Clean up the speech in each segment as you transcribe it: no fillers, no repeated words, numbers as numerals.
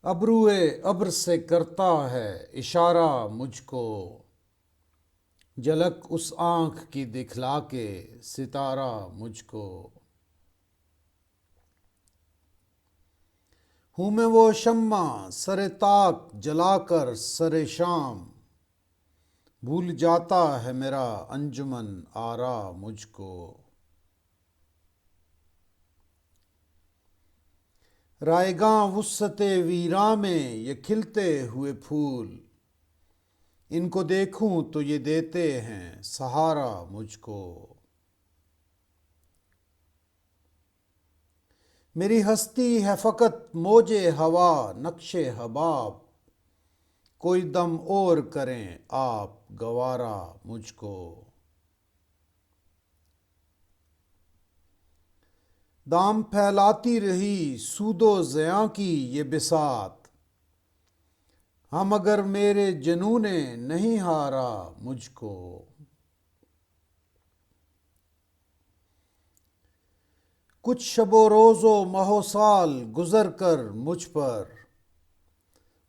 अबरुए अब्र से करता है इशारा मुझको, झलक उस आंख की दिखला के सितारा मुझको। हूं मैं वो शम्मा सरे ताक जलाकर सरे शाम, भूल जाता है मेरा अंजुमन आरा मुझको। रायगां वुस्सते वीरा में ये खिलते हुए फूल, इनको देखूं तो ये देते हैं सहारा मुझको। मेरी हस्ती है फकत मौजे हवा नक्शे हबाब, कोई दम और करें आप गवारा मुझको। दाम फैलाती रही सूदो ज़यां की ये बिसात, हम अगर मेरे जनू ने नहीं हारा मुझको। कुछ शबो रोज़ो महो साल गुजर कर मुझ पर,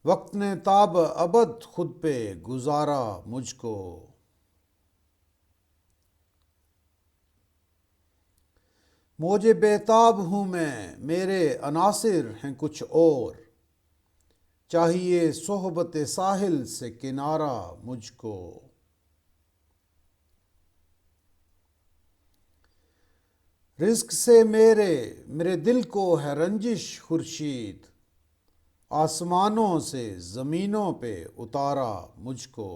वक्त ने ताब अबद खुद पे गुजारा मुझको। मौजे बेताब हूँ मैं मेरे अनासिर हैं कुछ और, चाहिए सोहबत साहिल से किनारा मुझको। रिस्क से मेरे मेरे दिल को है रंजिश खुर्शीद, आसमानों से ज़मीनों पे उतारा मुझको।